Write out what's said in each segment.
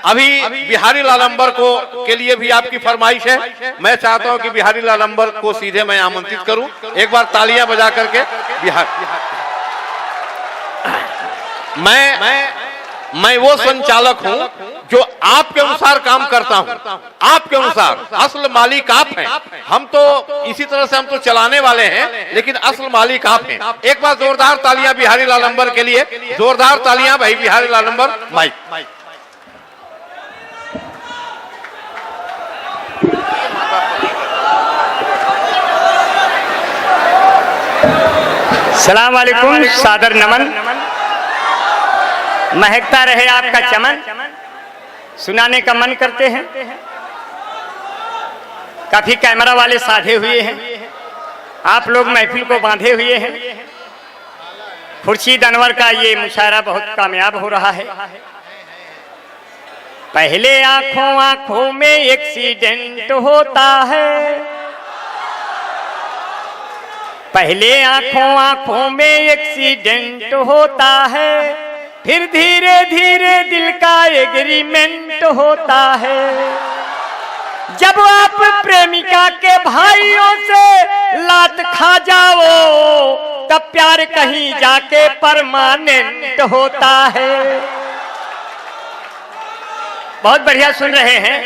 अभी बिहारी लाल अंबर को के लिए भी आपकी फरमाइश है। मैं चाहता हूं कि बिहारी लाल अंबर को सीधे मैं आमंत्रित करूं। एक बार तालियां बजा करके मैं वो संचालक हूं जो आपके अनुसार काम करता हूं, आपके अनुसार। असल मालिक आप हैं, हम तो इसी तरह से हम तो चलाने वाले हैं, लेकिन असल मालिक आप हैं। एक बार जोरदार तालियां बिहारी लाल अंबर के लिए, जोरदार तालियां भाई बिहारी लाल अंबर। माइक। सलाम वालेकुम, सादर नमन। महकता रहे आपका चमन, सुनाने का मन करते हैं। काफी कैमरा वाले साधे हुए हैं, आप लोग महफिल को बांधे हुए हैं। खुर्शीद अनवर का ये मुशायरा बहुत कामयाब हो रहा है। पहले आंखों आंखों में एक्सीडेंट होता है, पहले आंखों आंखों में एक्सीडेंट होता है, फिर धीरे धीरे दिल का एग्रीमेंट होता है। जब आप प्रेमिका के भाइयों से लात खा जाओ, तब प्यार कहीं जाके परमानेंट होता है। बहुत बढ़िया सुन रहे हैं,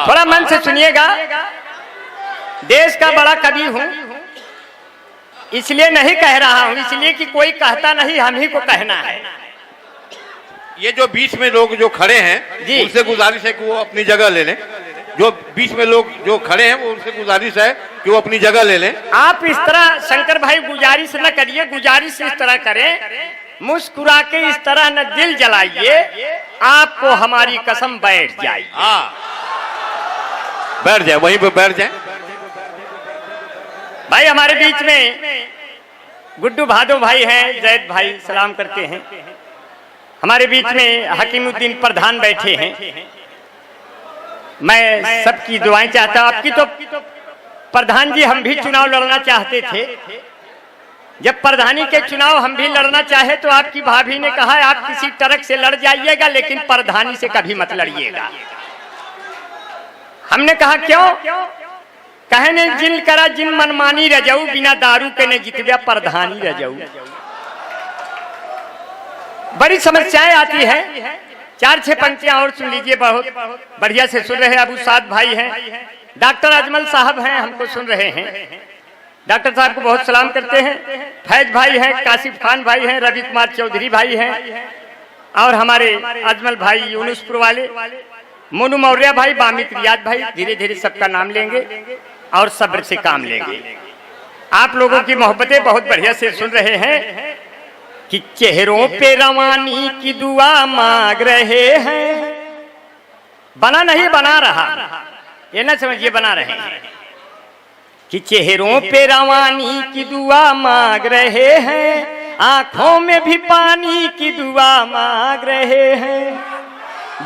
थोड़ा मन से सुनिएगा। देश का बड़ा कवि हूं, इसलिए नहीं कह रहा हूं, इसलिए कि कोई कहता नहीं, हम ही को कहना है। ये जो बीच में लोग जो खड़े हैं, उनसे गुजारिश है कि वो अपनी जगह ले लें। जो बीच में लोग जो खड़े हैं, वो उनसे गुजारिश है कि वो अपनी जगह ले लें। आप इस तरह शंकर भाई गुजारिश न करिए, गुजारिश इस तरह करें, मुस्कुरा के इस तरह न दिल जलाइए, आपको हमारी कसम बैठ जाए। बैठ जाए, वहीं पे बैठ जाए। भाई हमारे बीच में गुड्डू भादो भाई हैं, जैद भाई सलाम करते हैं। हमारे बीच में हकीमुद्दीन प्रधान बैठे हैं। मैं सबकी दुआएं चाहता हूं। आपकी तो प्रधान जी, हम भी चुनाव लड़ना चाहते थे। जब प्रधानी के चुनाव हम भी लड़ना चाहे तो आपकी भाभी ने कहा आप किसी ट्रक से लड़ जाइएगा, लेकिन प्रधानी से कभी मत लड़िएगा। हमने कहा क्यों? कहने जिन करा जिन मनमानी रजाऊ, बिना दारू के ने जितव्या प्रधानी रजाऊ। बड़ी समस्याएं आती है। 4-6 पंक्तियां और सुन लीजिए, बहुत बढ़िया से सुन रहे हैं। अबू साद भाई हैं, डॉक्टर अजमल साहब हैं, हमको सुन रहे हैं। डॉक्टर साहब को बहुत सलाम करते हैं। फैज भाई हैं, काशिफ खान भाई हैं, रवि कुमार चौधरी भाई हैं, और हमारे अजमल भाई यूनुसपुर वाले, मोनू मौर्य भाई, बामिक रियाद भाई। धीरे धीरे सबका नाम लेंगे और सब्र से काम लेंगे। आप लोगों की मोहब्बतें बहुत बढ़िया से सुन रहे हैं कि चेहरों पे रवानी की दुआ मांग रहे हैं। बना नहीं, बना रहा, ये ना समझिए बना रहे हैं। कि चेहरों पे रवानी की दुआ मांग रहे हैं, आंखों में भी पानी की दुआ मांग रहे हैं।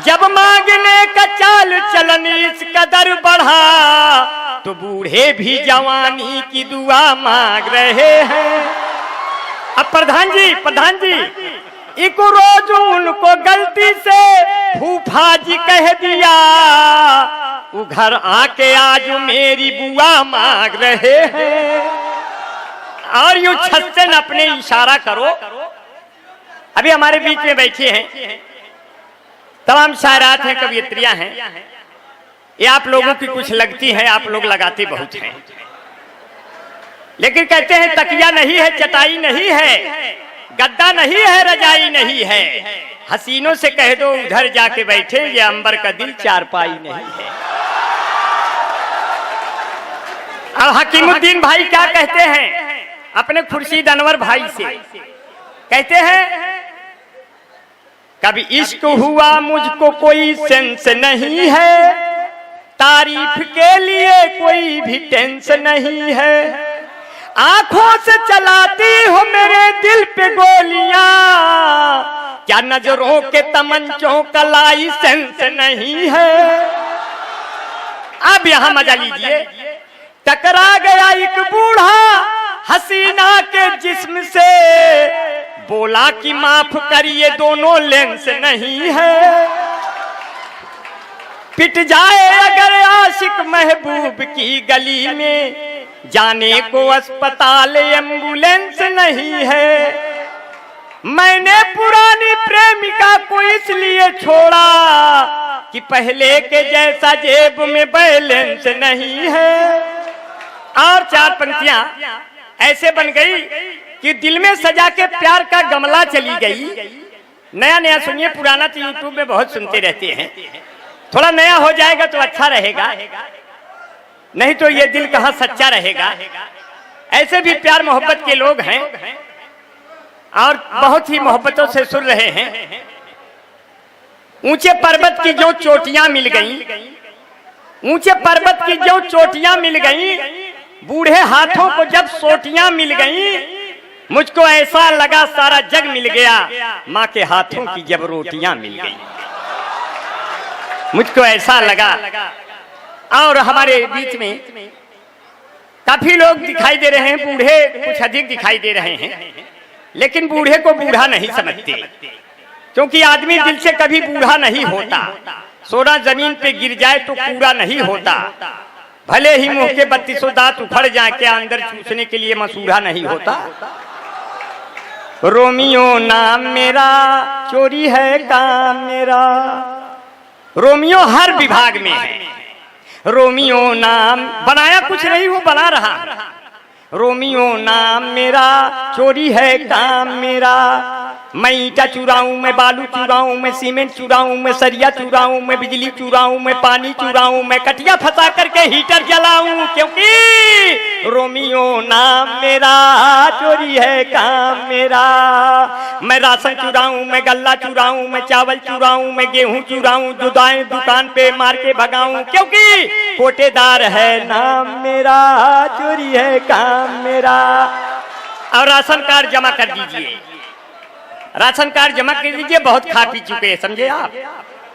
जब मांगने का चाल चलन इस कदर बढ़ा, तो बूढ़े भी जवानी की दुआ मांग रहे हैं। अब प्रधान जी, एक रोज उनको गलती से फूफा जी कह दिया, वो घर आके आज मेरी बुआ मांग रहे हैं। और यूं छत्तन अपने इशारा करो। अभी हमारे बीच में बैठे हैं, तमाम शायरात हैं, कवियत्रियां हैं। ये आप लोगों की कुछ लगती है, आप लोग लगाते बहुत हैं, लेकिन कहते हैं तकिया नहीं है, चटाई नहीं है, गद्दा नहीं है, रजाई नहीं है। हसीनों से कह दो उधर जाके बैठे, ये अंबर का दिल चारपाई नहीं है। अब हकीमुद्दीन भाई क्या कहते हैं अपने खुर्शीद अनवर भाई से? कहते हैं कभी इश्क हुआ मुझको कोई सेंस नहीं है, तारीफ के लिए कोई भी टेंशन नहीं है। आंखों से चलाती हो मेरे दिल पे गोलियां, क्या नजरों के तमंचों का लाइसेंस नहीं है। अब यहां मजा लीजिए। टकरा गया एक बूढ़ा हसीना के जिस्म से, बोला कि माफ करिए दोनों लेंस नहीं है, पिट जाए अगर आशिक महबूब की गली में, जाने को अस्पताल एम्बुलेंस नहीं है। मैंने पुरानी प्रेमिका को इसलिए छोड़ा कि पहले के जैसा जेब में बैलेंस नहीं है। और 4 पंक्तियां ऐसे बन गई कि दिल में सजा के प्यार का गमला चली गई। नया नया सुनिए, पुराना तो यूट्यूब में बहुत सुनते रहते हैं, थोड़ा नया हो जाएगा तो अच्छा रहेगा, नहीं तो ये दिल कहाँ सच्चा रहेगा। ऐसे भी प्यार मोहब्बत के लोग हैं और बहुत ही मोहब्बतों से सुन रहे हैं। ऊंचे पर्वत की जो चोटियां मिल गईं, ऊंचे पर्वत की जो चोटियां मिल गईं, बूढ़े हाथों को जब सोटियां मिल गईं, मुझको ऐसा लगा सारा जग मिल गया, माँ के हाथों की जब रोटियां मिल गईं, मुझको ऐसा लगा। और हमारे बीच में काफी लोग दिखाई दे रहे हैं, बूढ़े कुछ अधिक दिखाई दे रहे हैं, लेकिन बूढ़े को बूढ़ा नहीं समझते, क्योंकि आदमी दिल से कभी बूढ़ा नहीं होता। सोना जमीन पे गिर जाए तो कूड़ा नहीं होता, भले ही मुंह के 32 दांत उखड़ जाए, क्या अंदर चूसने के लिए मसूड़ा नहीं होता। रोमियो नाम मेरा, चोरी है काम मेरा। रोमियो हर विभाग में है। रोमियो नाम बनाया कुछ नहीं, वो बना रहा। रोमियो नाम मेरा, चोरी है काम मेरा। मैं ईटा चुराऊं, मैं बालू चुराऊं, मैं सीमेंट चुराऊं, मैं सरिया चुराऊं, मैं बिजली चुराऊं, मैं पानी चुराऊं, मैं कटिया फंसा करके हीटर जलाऊं, क्योंकि रोमियो नाम मेरा, चोरी है काम मेरा। मैं राशन चुराऊं, मैं गल्ला चुराऊं, मैं चावल चुराऊं, मैं गेहूं चुराऊं, जुदाएं दुकान पे मार के भगाऊं, क्योंकि कोटेदार है नाम मेरा, चोरी है काम मेरा। और राशन कार्ड जमा कर दीजिए, राशन कार्ड जमा कर दीजिए। बहुत खा पी चुके हैं, समझे आप।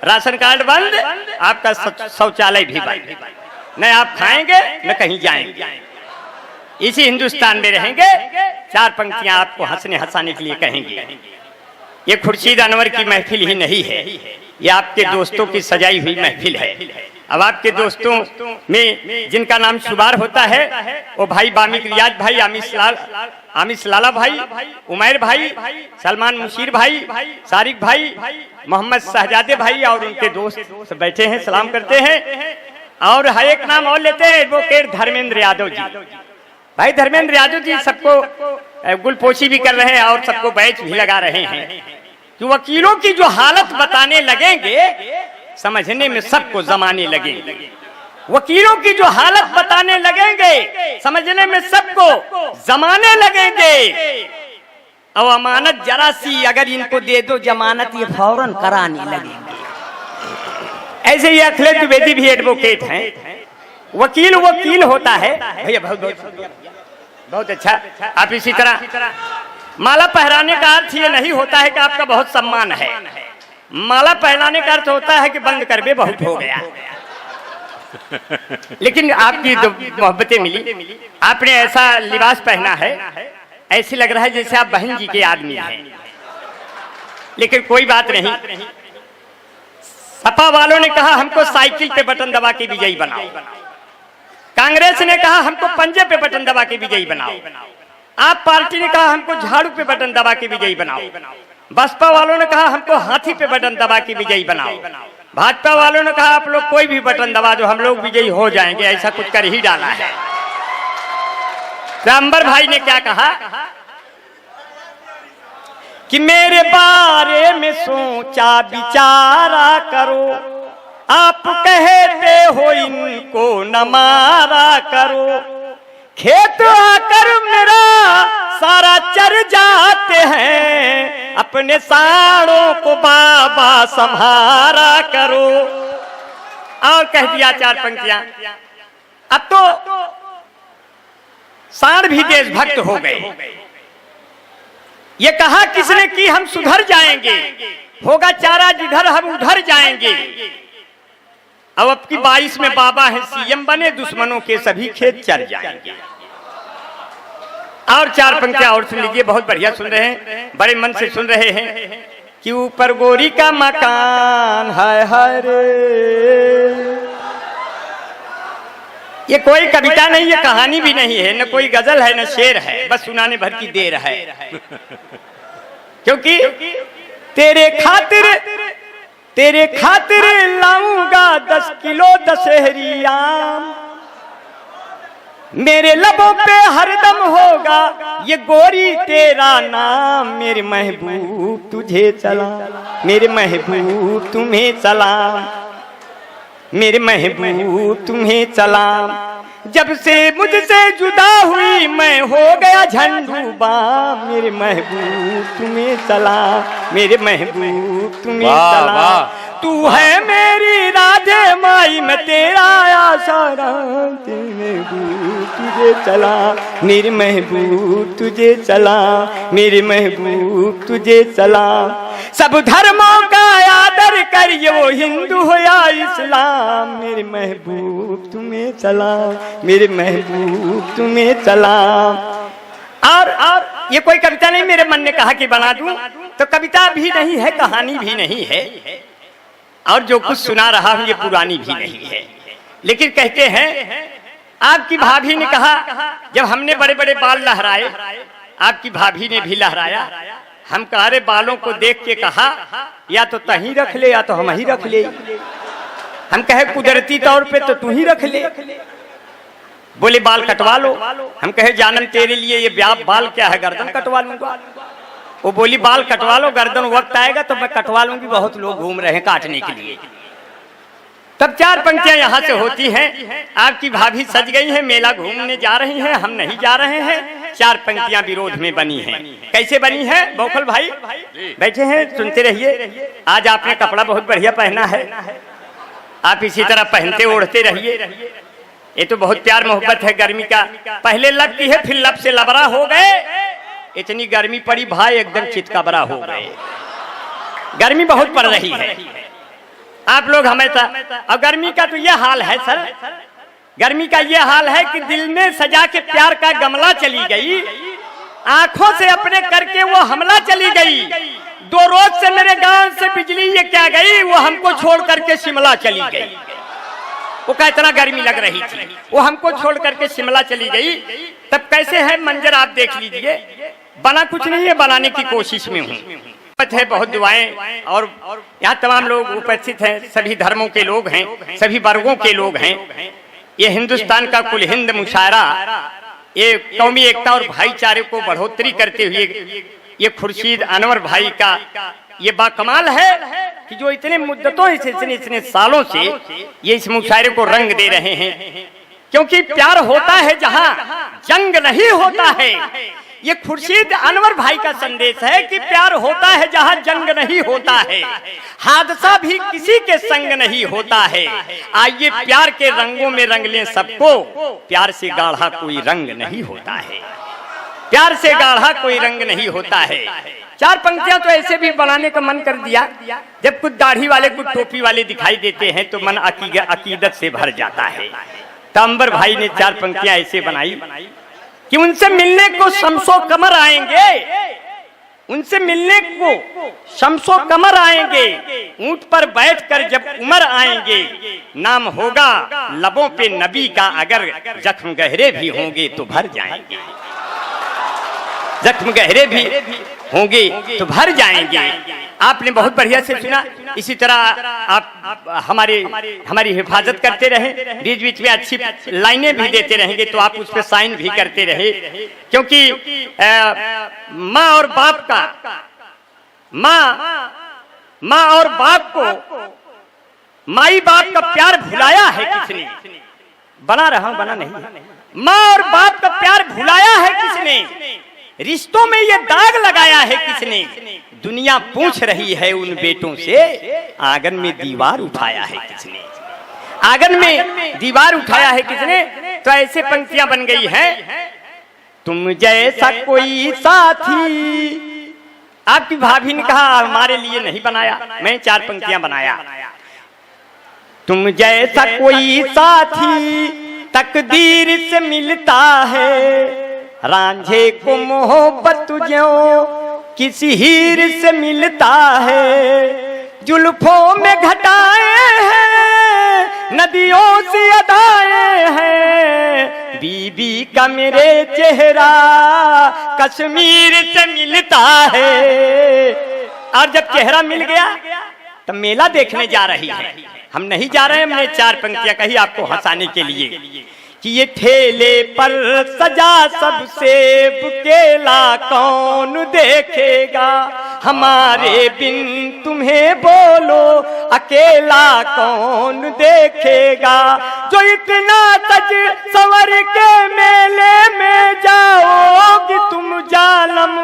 राशन कार्ड बंद, आपका शौचालय भी बंद। न आप खाएंगे न कहीं जाएंगे, इसी हिंदुस्तान में रहेंगे। 4 पंक्तियां आपको हंसने हंसाने के लिए कहेंगे। ये खुर्शीद अनवर की महफिल ही नहीं है, ये आपके दोस्तों की सजाई हुई महफिल है। अब आपके दोस्तों में जिनका नाम शुमार होता है वो भाई बामिक रियाज भाई, आमिश लाला भाई, उमैर भाई, सलमान मुशीर भाई, सारिक भाई, मोहम्मद शहजादे भाई और उनके दोस्त बैठे हैं, सलाम करते हैं। और हर एक नाम और लेते हैं, एडवोकेट धर्मेंद्र यादव जी। भाई धर्मेंद्र यादव जी सबको गुलपोशी भी कर रहे हैं और सबको बैच भी लगा रहे हैं कि वकीलों की जो हालत बताने लगेंगे, समझने में सबको जमाने लगेंगे। वकीलों की जो हालत बताने लगेंगे, समझने में सबको जमाने लगेंगे। और अमानत जरा सी अगर इनको दे दो जमानत, ये फौरन कराने लगेंगे। ऐसे ही अखिलेश द्विवेदी भी एडवोकेट हैं। वकील वकील होता है भैया, बहुत अच्छा। आप इसी तरह माला पहराने का अर्थ ये नहीं होता है कि आपका बहुत सम्मान है। माला पहनाने का अर्थ होता है कि बंद कर बे, बहुत हो गया। लेकिन आपकी मोहब्बतें मिली, आपने ऐसा लिबास पहना है, ऐसे लग रहा है जैसे आप बहन जी के आदमी हैं। लेकिन कोई बात नहीं। सपा वालों ने कहा हमको साइकिल पे बटन दबा के विजयी बनाओ, कांग्रेस ने कहा हमको पंजे पे बटन दबा के विजयी बनाओ, आप पार्टी ने कहा हमको झाड़ू पे बटन दबा के विजयी बनाओ, बसपा वालों ने कहा हमको हाथी पे बटन दबा के विजयी बनाओ, भाजपा वालों ने कहा आप लोग कोई भी बटन दबा दो, हम लोग विजयी हो जाएंगे। ऐसा कुछ कर ही डाला है। अंबर भाई ने क्या कहा कि मेरे बारे में सोचा विचारा करो, आप कहते हो इनको न मारा करो, खेत आकर मेरा सारा चर जाते हैं, अपने साड़ों को बाबा संभारा करो। और कह दिया 4 पंक्तियां। अब तो साड़ भी देशभक्त हो गए। ये कहा किसने कि हम सुधर जाएंगे, होगा चारा जिधर हम उधर जाएंगे। अब की 22 में बाबा है सीएम बने, दुश्मनों के सभी खेत चर जाएंगे। और चार पंक्तियां और सुन लीजिए, बहुत बढ़िया सुन रहे हैं, बड़े मन से सुन रहे हैं कि ऊपर गोरी का मकान है हरे। ये कोई कविता नहीं, ये कहानी भी नहीं है, न कोई गजल है, न शेर है, बस सुनाने भर की देर है। क्योंकि तेरे खातिर लाऊंगा 10 किलो दशहरी आम, मेरे लबों पे हरदम होगा ये गोरी तेरा नाम। मेरे महबूब तुझे सलाम, मेरे महबूब तुम्हें सलाम, मेरे महबूब तुम्हें सलाम। जब से मुझसे जुदा हुई मैं हो गया झंडूबाम। मेरे महबूब तुम्हें सलाम, मेरे महबूब तुम्हें सलाम। तू है मेरी राधे माई, मैं तेरा आसाराम। तेरे महबूब तुझे सलाम, मेरे महबूब तुझे सलाम, मेरे महबूब तुझे सलाम। सब धर्मों का आदर करिए, वो हिंदू हो या इस्लाम। मेरे महबूब तुम्हें सलाम, मेरे महबूब तुम्हें सलाम। और ये कोई कविता नहीं, मेरे मन ने कहा कि बना दूं, तो कविता भी नहीं है, कहानी भी नहीं है, और जो कुछ सुना रहा हूं ये पुरानी भी नहीं है। लेकिन कहते हैं आपकी भाभी ने कहा, जब हमने बड़े बड़े बाल लहराए, आपकी भाभी ने भी लहराया। हम कह रहे बालों को देख के कहा या तो तही रख ले या तो हम ही रख ले। हम कहे कुदरती तौर पे तो तू ही रख ले। बोले बाल कटवा लो। हम कहे जानम तेरे लिए ये बाल क्या है, गर्दन कटवा लूंगा। वो बोली बाल कटवा लो, गर्दन वक्त आएगा तो मैं कटवा लूंगी, बहुत लोग घूम रहे हैं काटने के लिए। तब चार पंक्तियां यहाँ से होती हैं, आपकी भाभी सज गई हैं, मेला घूमने जा रही हैं, हम नहीं जा रहे हैं। चार पंक्तियां विरोध में बनी हैं। कैसे बनी है? बौखल भाई बैठे हैं, सुनते रहिए। आज आपने कपड़ा बहुत बढ़िया पहना है, आप इसी तरह पहनते ओढ़ते रहिए। ये तो बहुत प्यार मोहब्बत है गर्मी का। पहले लब की है, फिर लब से लबरा हो गए। इतनी गर्मी पड़ी भाई, एकदम चितकबरा हो गए। गर्मी बहुत पड़ रही है, आप लोग हमेशा। और गर्मी का तो यह हाल है सर, गर्मी का यह हाल है कि दिल में सजा के प्यार का गमला चली गई, आंखों से अपने करके वो हमला चली गई। 2 रोज से मेरे गांव से बिजली ये क्या गई, वो हमको छोड़ करके शिमला चली गई। वो का इतना गर्मी लग रही थी, वो हमको छोड़ करके शिमला चली गई। तब कैसे है मंजर आप देख लीजिए। बना कुछ नहीं है, बनाने की कोशिश में हूँ है। बहुत दुआएं, और यहाँ तमाम लोग उपस्थित हैं, सभी धर्मों के लोग हैं, सभी वर्गों के लोग हैं। ये हिंदुस्तान का कुल हिंद मुशायरा, ये कौमी एकता और भाईचारे को बढ़ोतरी करते हुए ये खुर्शीद अनवर भाई का ये बाकमाल है कि जो इतने मुद्दतों से इतने सालों से ये इस मुशायरे को रंग दे रहे हैं। क्योंकि प्यार होता है जहाँ जंग नहीं होता है। ये खुर्शीद अनवर भाई का संदेश है कि प्यार होता है जहाँ जंग नहीं होता है, हादसा भी किसी के संग नहीं होता है। आइए प्यार के रंगों में रंग लें सबको, प्यार से गाढ़ा कोई रंग नहीं होता है, प्यार से गाढ़ा कोई रंग नहीं होता है। चार पंक्तियां तो ऐसे भी बनाने का मन कर दिया, जब कुछ दाढ़ी वाले कुछ टोपी वाले दिखाई देते हैं तो मन अकीदत से भर जाता है। तांबर भाई ने चार पंक्तियां ऐसे बनाई कि उनसे मिलने को शम्सो कमर आएंगे, उनसे मिलने को शम्सो कमर आएंगे, ऊंट पर बैठकर जब उमर आएंगे, नाम होगा लबों पे नबी का, अगर जख्म गहरे भी होंगे तो भर जाएंगे, जख्म गहरे भी होंगे तो भर जाएंगे। आपने बहुत बढ़िया से सुना। इसी तरह आप हमारी हिफाजत करते रहे, बीच बीच में अच्छी लाइनें भी देते रहेंगे तो आप उस पर साइन भी करते रहे। क्योंकि माँ और बाप का, माँ और बाप को, माई बाप का प्यार भुलाया है किसने? बना रहा हूं, बना नहीं। माँ और बाप का प्यार भुलाया है किसने? रिश्तों में ये दाग लगाया है किसने? दुनिया पूछ रही है उन बेटों से, आंगन में दीवार उठाया है किसने? आंगन में दीवार उठाया है किसने? तो ऐसे पंक्तियां बन गई हैं, तुम जैसा कोई साथी। आपकी भाभी ने कहा हमारे लिए नहीं बनाया, मैं चार पंक्तियां बनाया। तुम जैसा कोई साथी तकदीर से मिलता है, रांझे को मोहब्बत तुझो किसी हीर से मिलता है, जुल्फों में घटाए हैं नदियों से अदाए हैं, बीबी का मेरे चेहरा कश्मीर से मिलता है। और जब चेहरा मिल गया तो मेला देखने जा रही है। हम नहीं जा रहे हैं, हमने 4 पंक्तियां कही आपको हंसाने के लिए कि ये ठेले पर सजा सब सेब केला कौन देखेगा, हमारे बिन तुम्हें बोलो अकेला कौन देखेगा। जो इतना सज सवर के मेले में जाओगे तुम जालम,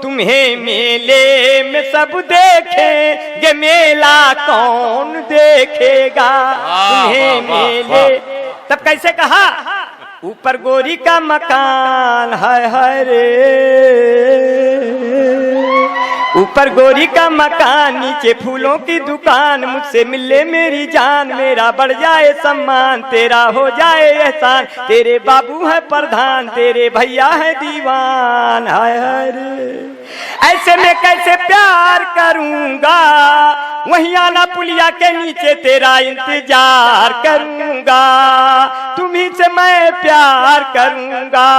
तुम्हें मेले में सब देखेंगे मेला कौन देखेगा। तुम्हें मेले तब कैसे कहा, ऊपर गोरी का मकान हाय हाय रे, ऊपर गोरी का मकान नीचे फूलों की दुकान, मुझसे मिले मेरी जान मेरा बढ़ जाए सम्मान, तेरा हो जाए एहसान, तेरे बाबू है प्रधान तेरे भैया है दीवान हाय हाय रे। ऐसे में कैसे प्यार करूंगा, वहीं आना पुलिया के नीचे तेरा इंतजार करूंगा, तुम्ही से मैं प्यार करूंगा।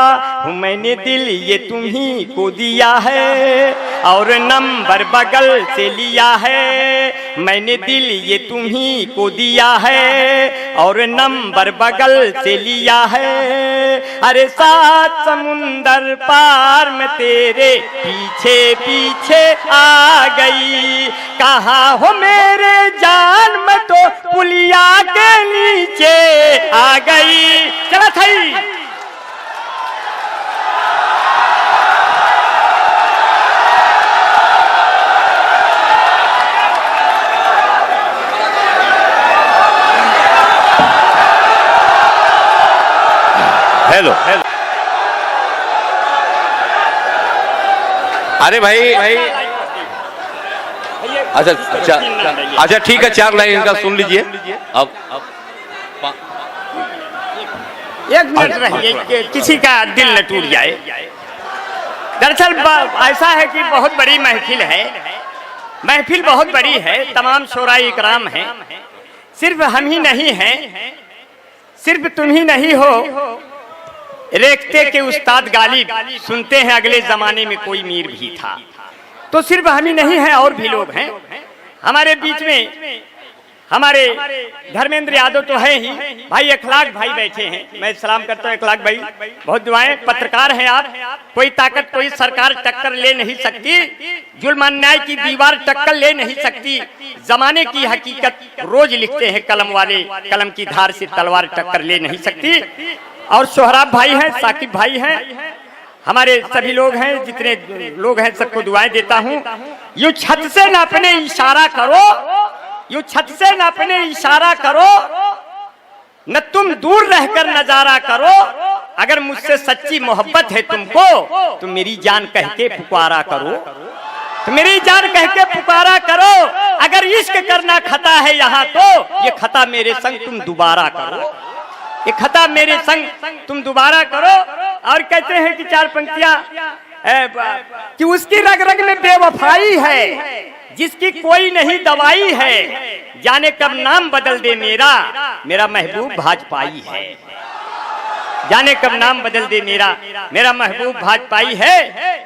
मैंने दिल ये तुम्ही को दिया है और नंबर बगल से लिया है, मैंने दिल ये तुम्ही को दिया है और नंबर बगल से लिया है। अरे 7 समुंदर पार में तेरे पीछे पीछे आ गई, कहाँ हो मेरे जान में तो पुलिया के नीचे आ गई। चला थई हेलो अरे भाई अच्छा ठीक है, 4 लाइन इनका सुन लीजिए। अब 1 मिनट रहिए, किसी का दिल न टूट जाए। दरअसल ऐसा है कि बहुत बड़ी महफिल है, महफिल बहुत बड़ी है, तमाम शोराए इकराम हैं, सिर्फ हम ही नहीं हैं, सिर्फ तुम ही नहीं हो। रेखते के उस्ताद गालिब सुनते हैं अगले जमाने में कोई मीर भी था, तो सिर्फ हम ही नहीं है और भी लोग हैं हमारे बीच में। हमारे धर्मेंद्र यादव तो है ही, भाई अखलाक भाई बैठे हैं, मैं सलाम करता हूँ अखलाक भाई, बहुत दुआएं। पत्रकार हैं आप, कोई ताकत कोई सरकार टक्कर ले नहीं सकती, जुल्म अन्याय की दीवार टक्कर ले नहीं सकती, जमाने की हकीकत रोज लिखते हैं कलम वाले, कलम की धार से तलवार टक्कर ले नहीं सकती। और सोहराब भाई हैं, साकिब भाई हैं, हमारे सभी लोग हैं, जितने लोग हैं सबको दुआएं देता हूँ। यूं छत से न अपने इशारा करो, यूं छत से न अपने इशारा करो, न तुम दूर रहकर नजारा करो, अगर मुझसे सच्ची मोहब्बत है तुमको तो मेरी जान कह के पुकारा करो, तो मेरी जान कह के पुकारा करो। अगर इश्क करना खता है यहाँ तो ये खता मेरे संग तुम दोबारा करो, ये खता मेरे संग तुम दोबारा करो। और कहते हैं कि 4 पंक्तियां कि उसकी रग रग में बेवफाई है, जिसकी कोई नहीं दवाई है, जाने कब नाम बदल दे मेरा, मेरा महबूब भाजपाई है, जाने कब नाम बदल दे मेरा, मेरा महबूब भाजपाई है।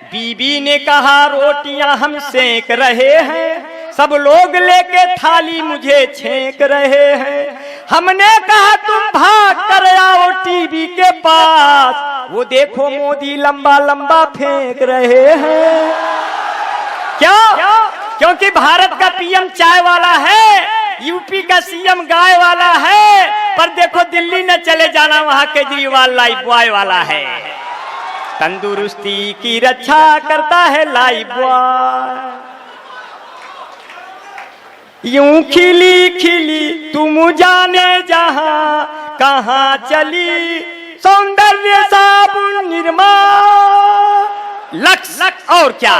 बीबी ने कहा रोटियां हम सेक रहे हैं, सब लोग लेके थाली मुझे छेक रहे हैं, हमने कहा तुम भाग कर आओ टीवी के पास, वो देखो मोदी लंबा लंबा फेंक रहे हैं। क्यों? क्योंकि भारत का पीएम चाय वाला है, यूपी का सीएम गाय वाला है, पर देखो दिल्ली न चले जाना, वहां केजरीवाल लाइफ बॉय वाला है। तंदुरुस्ती की रक्षा करता है लाइफ बॉय। यूं खिली खिली तुम जाने जहां कहां चली, सौंदर्य साबुन निरमा लक्स और क्या।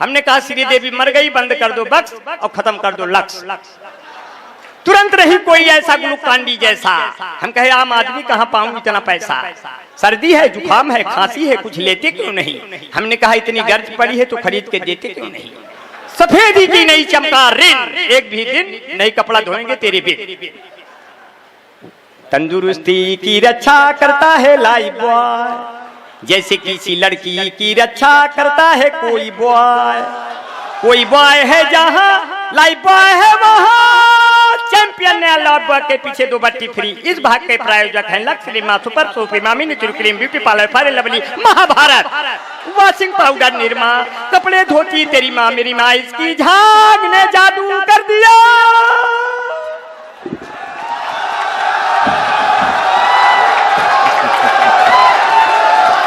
हमने कहा श्री देवी मर गई, बंद कर दो बक्स और खत्म कर दो लक्स। तुरंत रही कोई ऐसा ग्लूकांडी जैसा। हम कहे आम आदमी कहाँ पाऊं इतना पैसा, सर्दी है, जुकाम है, खांसी है, कुछ लेते क्यों नहीं? हमने कहा इतनी गर्ज पड़ी है तो खरीद के देते क्यों नहीं? सफेदी की नहीं चमका रिन, एक भी दिन नहीं कपड़ा धोएंगे तेरे बिन। तंदुरुस्ती की रक्षा करता है लाइफ बॉय, जैसे किसी लड़की की रक्षा करता है कोई बॉय। कोई बॉय है जहां लाइफ बॉय है वहां। चैंपियन ने लॉट बॉय के पीछे 2 बट्टी फ्री। इस भाग के प्रायोजक हैं लक्ष्य लिमा सुपर सोफी मामी natural cream beauty parlour Fair Lovely Mahabharat washing powder Nirma कपड़े धोती तेरी माँ मेरी माँ इसकी झाग ने जादू कर दिया।